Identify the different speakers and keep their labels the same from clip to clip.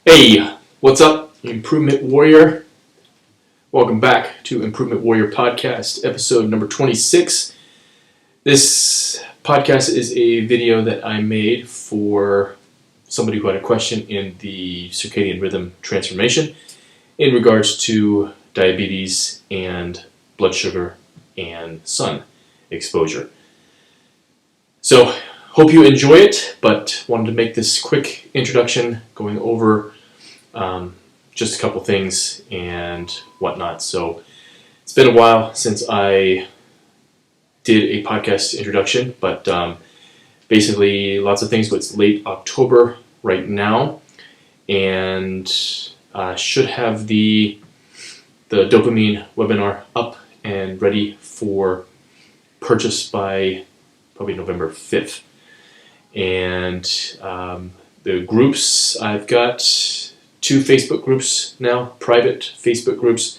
Speaker 1: Hey, what's up, Improvement Warrior? Welcome back to Improvement Warrior Podcast, episode number 26. This podcast is a video that I made for somebody who had a question in the Circadian Rhythm Transformation in regards to diabetes and blood sugar and sun exposure. So, hope you enjoy it, but wanted to make this quick introduction going over just a couple things and whatnot. So it's been a while since I did a podcast introduction, but basically lots of things, but it's late October right now, and should have the dopamine webinar up and ready for purchase by probably November 5th. And the groups, I've got two Facebook groups now, private Facebook groups.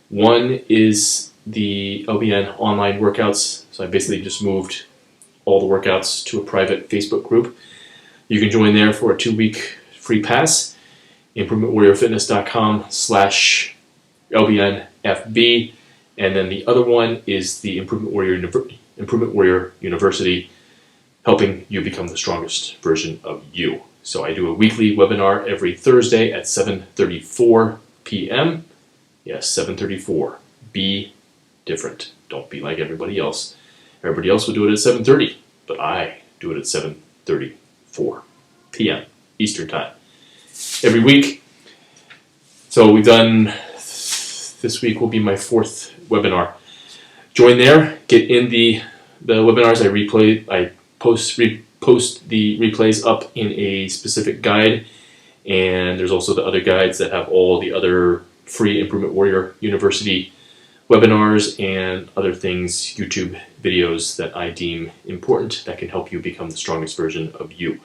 Speaker 1: One is the LBN online workouts. So I basically just moved all the workouts to a private Facebook group. You can join there for a 2-week free pass. ImprovementWarriorFitness.com/LBNFB. And then the other one is the Improvement Warrior University, helping you become the strongest version of you. So I do a weekly webinar every Thursday at 7:34 p.m. Yes, 7:34. Be different. Don't be like everybody else. Everybody else will do it at 7:30, but I do it at 7:34 p.m. Eastern Time every week. So we've done, this week will be my 4th webinar. Join there, get in the webinars. I post the replays up in a specific guide, and there's also the other guides that have all the other free Improvement Warrior University webinars and other things, YouTube videos that I deem important that can help you become the strongest version of you.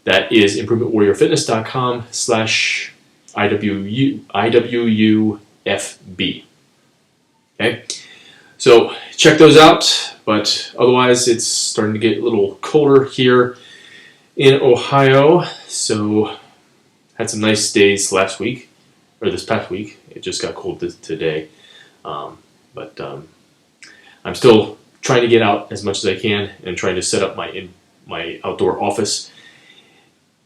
Speaker 1: That is ImprovementWarriorFitness.com/IWUFB. Okay, so check those out. But otherwise, it's starting to get a little colder here in Ohio. So had some nice days last week, or this past week. It just got cold today. But I'm still trying to get out as much as I can and trying to set up my outdoor office.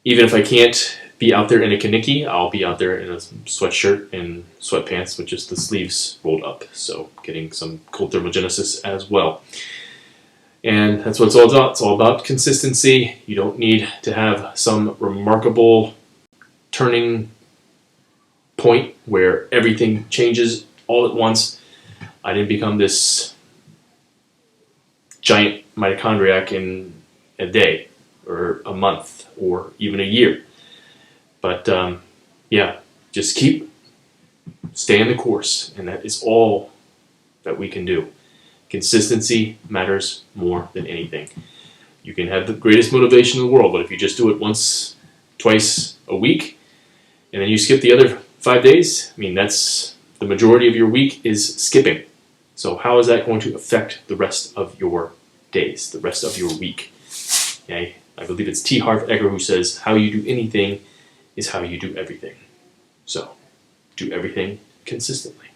Speaker 1: Even if I can't be out there in a kaniki, I'll be out there in a sweatshirt and sweatpants with just the sleeves rolled up. So getting some cold thermogenesis as well. And that's what it's all about. It's all about consistency. You don't need to have some remarkable turning point where everything changes all at once. I didn't become this giant mitochondriac in a day or a month or even a year. But just stay in the course, and that is all that we can do. Consistency matters more than anything. You can have the greatest motivation in the world, but if you just do it once, twice a week, and then you skip the other 5 days, that's the majority of your week is skipping. So how is that going to affect the rest of your days, the rest of your week? Okay? I believe it's T. Harv Eker who says, how you do anything is how you do everything. So do everything consistently.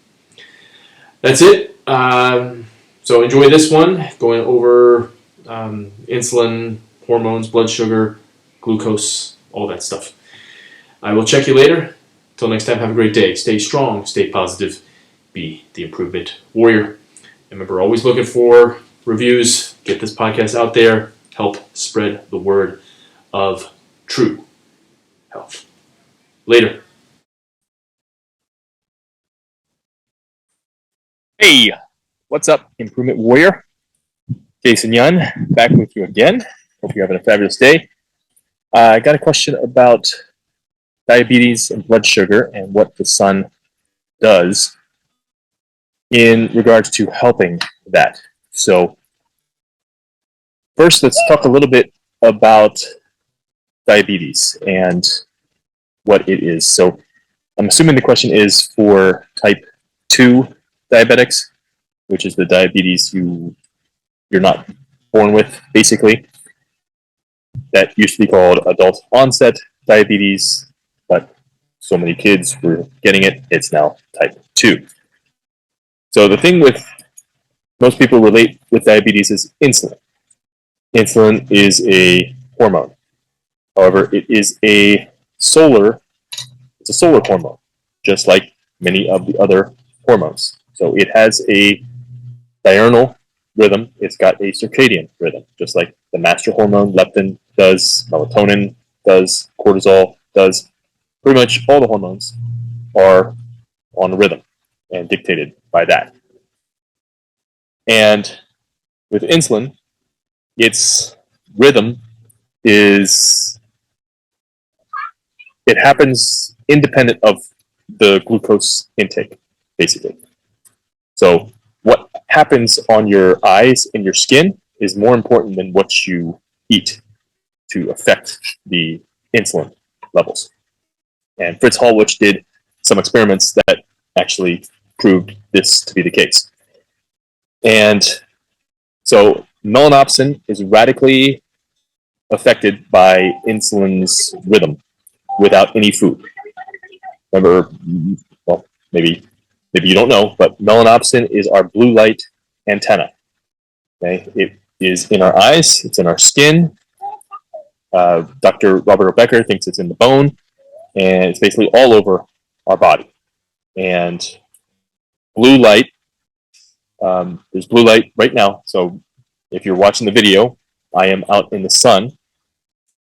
Speaker 1: That's it. So enjoy this one, going over insulin, hormones, blood sugar, glucose, all that stuff. I will check you later. Until next time, have a great day. Stay strong, stay positive, be the improvement warrior. And remember, always looking for reviews. Get this podcast out there. Help spread the word of true health. Later. Hey, what's up, Improvement Warrior? Jason Yun, back with you again. Hope you're having a fabulous day. I got a question about diabetes and blood sugar and what the sun does in regards to helping that. So first, let's talk a little bit about diabetes and what it is. So I'm assuming the question is for type 2 diabetics, which is the diabetes you're not born with, basically. That used to be called adult onset diabetes, but
Speaker 2: so many kids were getting it, it's now type 2. So the thing with most people relate with diabetes is insulin. Insulin is a hormone. However, it's a solar hormone, just like many of the other hormones. So it has a diurnal rhythm. It's got a circadian rhythm, just like the master hormone, leptin, does, melatonin does, cortisol does. Pretty much all the hormones are on a rhythm and dictated by that. And with insulin, its rhythm is, it happens independent of the glucose intake, basically. So what happens on your eyes and your skin is more important than what you eat to affect the insulin levels. And Fritz Hallwich did some experiments that actually proved this to be the case. And so melanopsin is radically affected by insulin's rhythm without any food. Remember, well, maybe you don't know, but melanopsin is our blue light antenna. Okay, it is in our eyes, it's in our skin. Dr. Robert O. Becker thinks it's in the bone, and it's basically all over our body. And blue light, there's blue light right now. So if you're watching the video, I am out in the sun.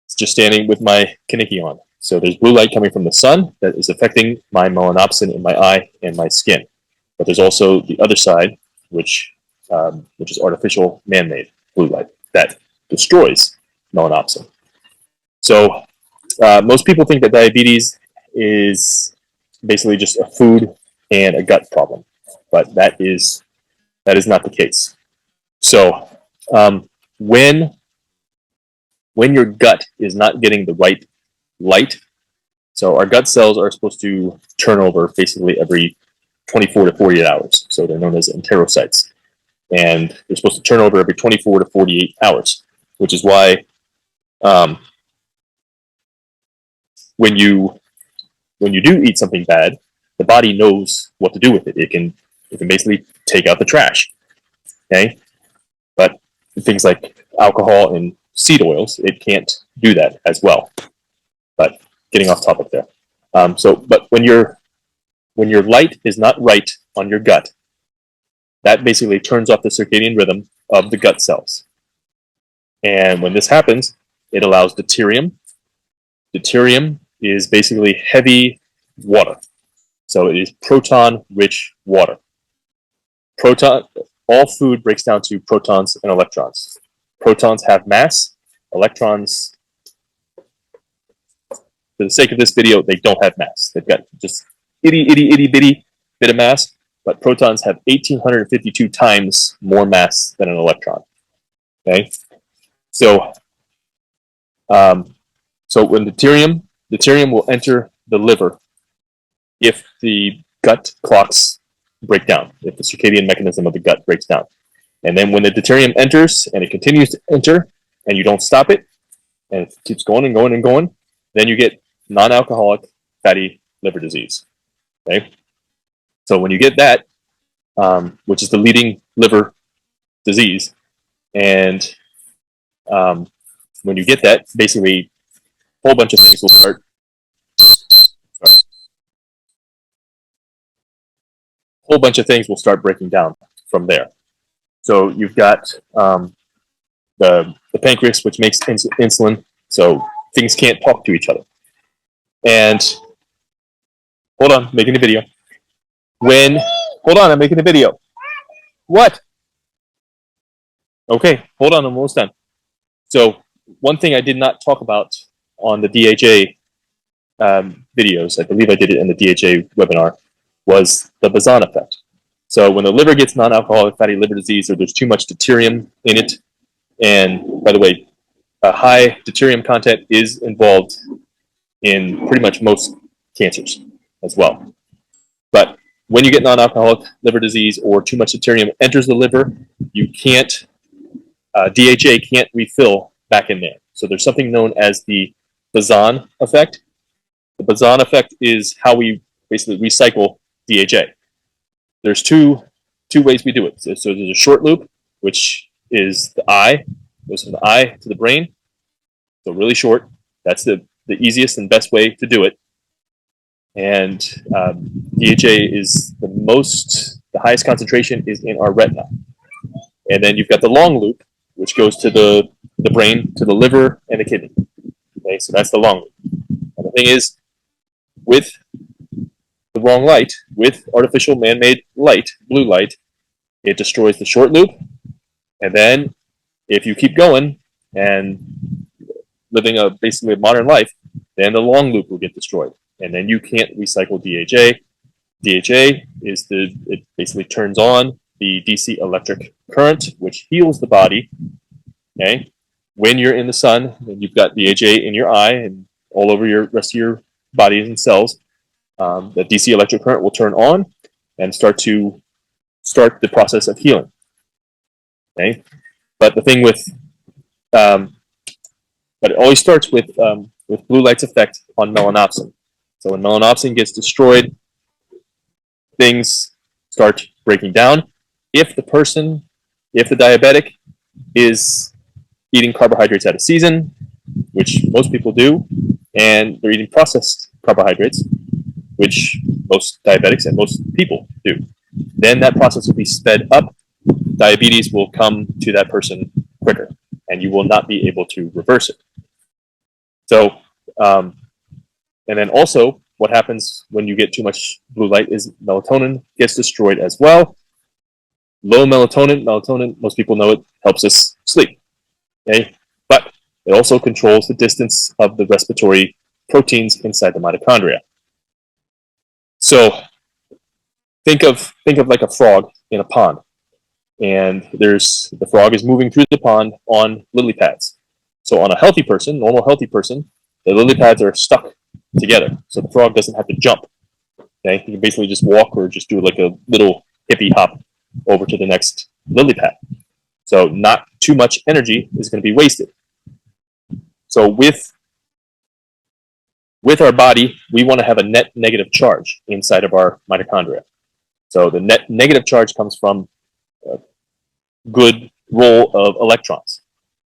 Speaker 2: It's just standing with my kaneki on. So there's blue light coming from the sun that is affecting my melanopsin in my eye and my skin. But there's also the other side, which is artificial, man-made blue light that destroys melanopsin. So most people think that diabetes is basically just a food and a gut problem, but that is not the case. So when your gut is not getting the right light, so our gut cells are supposed to turn over basically every 24 to 48 hours. So they're known as enterocytes. And they're supposed to turn over every 24 to 48 hours, which is why when you do eat something bad, the body knows what to do with it. It can basically take out the trash. Okay? But things like alcohol and seed oils, it can't do that as well. But getting off topic there. But when your light is not right on your gut, that basically turns off the circadian rhythm of the gut cells. And when this happens, it allows deuterium. Deuterium is basically heavy water. So it is proton-rich water. All food breaks down to protons and electrons. Protons have mass. Electrons, for the sake of this video, they don't have mass. They've got just itty bitty bit of mass, but protons have 1,852 times more mass than an electron. Okay, so when deuterium will enter the liver if the gut clocks break down, if the circadian mechanism of the gut breaks down. And then when the deuterium enters and it continues to enter and you don't stop it and it keeps going and going and going, then you get non-alcoholic fatty liver disease. Okay, so when you get that, which is the leading liver disease, and when you get that, basically a whole bunch of things will start. Whole bunch of things will start breaking down from there. So you've got the pancreas, which makes insulin, so things can't talk to each other. And hold on, making a video. Hold on, I'm making a video. What? Okay, hold on, I'm almost done. So one thing I did not talk about on the DHA videos, I believe I did it in the DHA webinar, was the Bazan effect. So when the liver gets non-alcoholic fatty liver disease, or there's too much deuterium in it, and by the way, a high deuterium content is involved in pretty much most cancers as well. But when you get non-alcoholic liver disease or too much deuterium enters the liver, you can't, DHA can't refill back in there. So there's something known as the Bazan effect, The boson effect is how we basically recycle DHA. There's two ways we do it. So there's a short loop, which is the eye, goes from the eye to the brain. So really short. That's the easiest and best way to do it. And DHA is the highest concentration is in our retina. And then you've got the long loop, which goes to the brain, to the liver, and the kidney. Okay, so that's the long loop. And the thing is, with the wrong light, with artificial man-made light, blue light, it destroys the short loop. And then if you keep going and living basically a modern life, then the long loop will get destroyed. And then you can't recycle DHA. DHA it basically turns on the DC electric current, which heals the body. Okay, when you're in the sun and you've got DHA in your eye and all over your rest of your body and cells, the DC electric current will turn on and start the process of healing. Okay, but the thing with but it always starts with blue light's effect on melanopsin. So when melanopsin gets destroyed, things start breaking down. If the diabetic is eating carbohydrates out of season, which most people do, and they're eating processed carbohydrates, which most diabetics and most people do, then that process will be sped up. Diabetes will come to that person quicker, and you will not be able to reverse it. So, and then also what happens when you get too much blue light is melatonin gets destroyed as well. Low melatonin, most people know it helps us sleep. Okay, but it also controls the distance of the respiratory proteins inside the mitochondria. So think of like a frog in a pond, and the frog is moving through the pond on lily pads. So on a healthy person, normal healthy person, the lily pads are stuck together, so the frog doesn't have to jump. Okay, he can basically just walk or just do like a little hippie hop over to the next lily pad. So not too much energy is going to be wasted. So with our body, we want to have a net negative charge inside of our mitochondria. So the net negative charge comes from a good roll of electrons.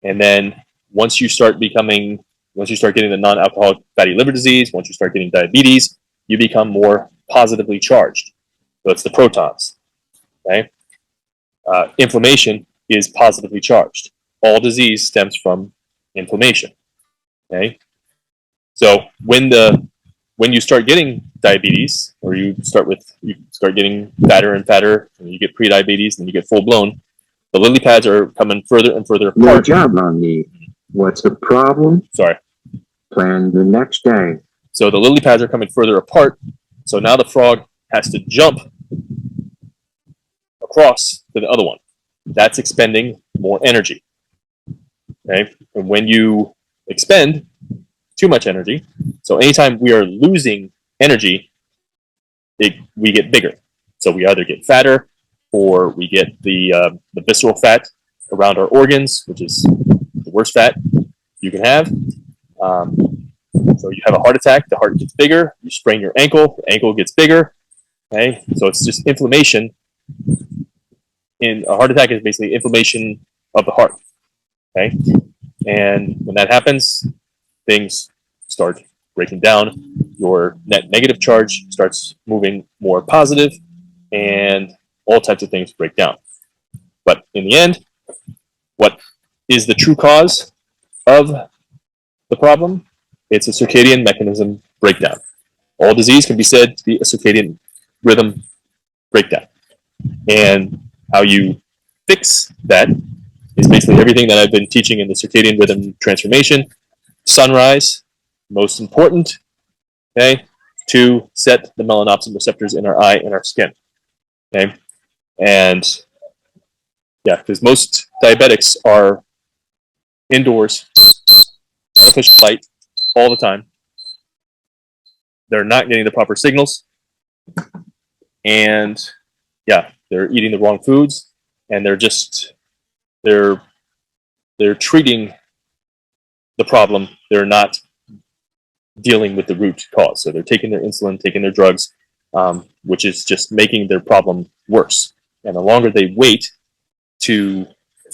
Speaker 2: And then once you start getting the non-alcoholic fatty liver disease, once you start getting diabetes, you become more positively charged. So it's the protons. Okay? Inflammation is positively charged. All disease stems from inflammation. Okay? So when you start getting diabetes, or you start getting fatter and fatter, and you get pre-diabetes, and you get full blown, the lily pads are coming further and further apart.
Speaker 3: Good job on me. What's the problem?
Speaker 2: Sorry.
Speaker 3: Plan the next day.
Speaker 2: So the lily pads are coming further apart. So now the frog has to jump across to the other one. That's expending more energy. Okay? And when you expend too much energy, so anytime we are losing energy, we get bigger. So we either get fatter, or we get the visceral fat around our organs, which is the worst fat you can have. So you have a heart attack, the heart gets bigger. You sprain your ankle, the ankle gets bigger. Okay, so it's just inflammation. In a heart attack is basically inflammation of the heart. Okay, and when that happens, things start breaking down. Your net negative charge starts moving more positive, and all types of things break down. But in the end, what is the true cause of the problem? It's a circadian mechanism breakdown. All disease can be said to be a circadian rhythm breakdown. And how you fix that is basically everything that I've been teaching in the Circadian Rhythm Transformation. Sunrise, most important, okay, to set the melanopsin receptors in our eye and our skin. Okay, and yeah, because most diabetics are indoors, artificial light all the time. They're not getting the proper signals, and yeah, they're eating the wrong foods, and they're treating the problem. They're not dealing with the root cause. So they're taking their insulin, taking their drugs, which is just making their problem worse. And the longer they wait to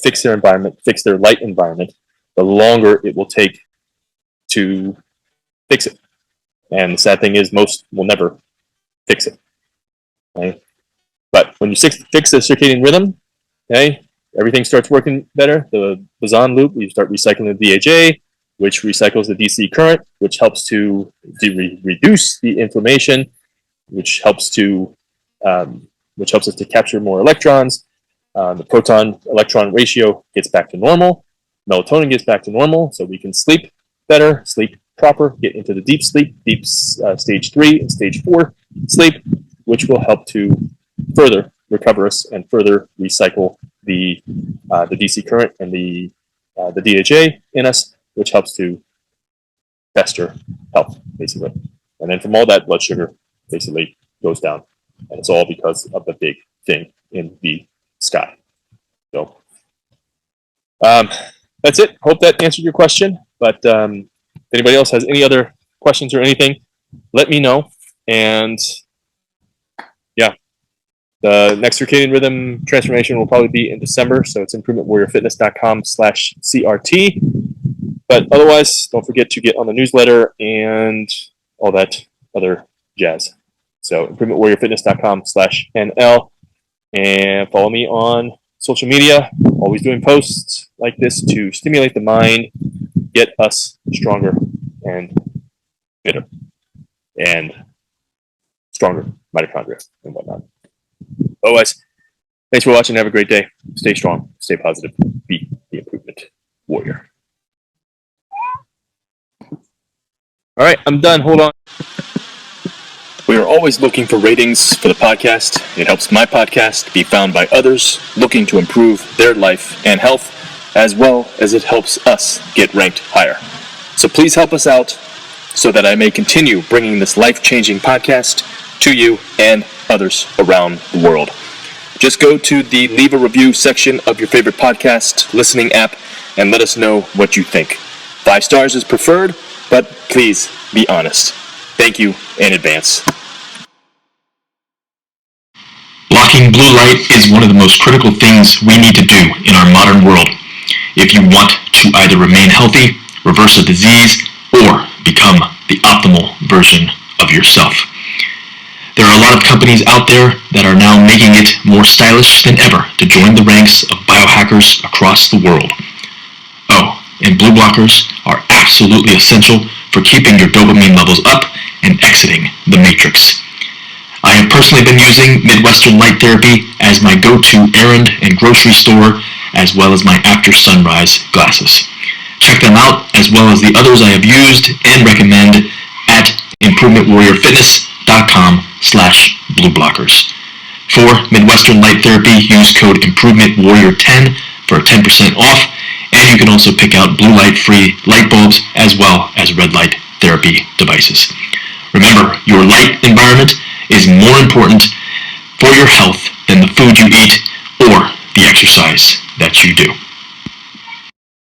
Speaker 2: fix their environment, fix their light environment, the longer it will take to fix it. And the sad thing is most will never fix it. Okay? But when you fix the circadian rhythm, okay, everything starts working better. The Poisson loop, you start recycling the DHA, which recycles the DC current, which helps to reduce the inflammation, which helps us to capture more electrons. The proton-electron ratio gets back to normal. Melatonin gets back to normal, so we can sleep better, sleep proper, get into the deep sleep, stage 3 and stage 4 sleep, which will help to further recover us and further recycle the DC current and the DHA in us, which helps to fester health, basically. And then from all that, blood sugar basically goes down. And it's all because of the big thing in the sky. So that's it. Hope that answered your question. But if anybody else has any other questions or anything, let me know. And yeah, the next Circadian Rhythm Transformation will probably be in December. So it's improvementwarriorfitness.com/CRT. But otherwise, don't forget to get on the newsletter and all that other jazz. So improvementwarriorfitness.com/NL, and follow me on social media. Always doing posts like this to stimulate the mind, get us stronger and fitter and stronger mitochondria and whatnot. Otherwise, thanks for watching. Have a great day. Stay strong, stay positive, be the improvement warrior. All right, I'm done. Hold on. We are always looking for ratings for the podcast. It helps my podcast be found by others looking to improve their life and health, as well as it helps us get ranked higher. So please help us out so that I may continue bringing this life-changing podcast to you and others around the world. Just go to the leave a review section of your favorite podcast listening app and let us know what you think. 5 stars is preferred, but please be honest. Thank you in advance.
Speaker 4: Blocking blue light is one of the most critical things we need to do in our modern world if you want to either remain healthy, reverse a disease, or become the optimal version of yourself. There are a lot of companies out there that are now making it more stylish than ever to join the ranks of biohackers across the world. Oh, and blue blockers are absolutely essential for keeping your dopamine levels up and exiting the matrix. I have personally been using Midwestern Light Therapy as my go-to errand and grocery store, as well as my after sunrise glasses. Check them out, as well as the others I have used and recommend at improvementwarriorfitness.com/blueblockers. For Midwestern Light Therapy, use code IMPROVEMENTWARRIOR10 for 10% off, and you can also pick out blue light-free light bulbs as well as red light therapy devices. Remember, your light environment is more important for your health than the food you eat or the exercise that you do.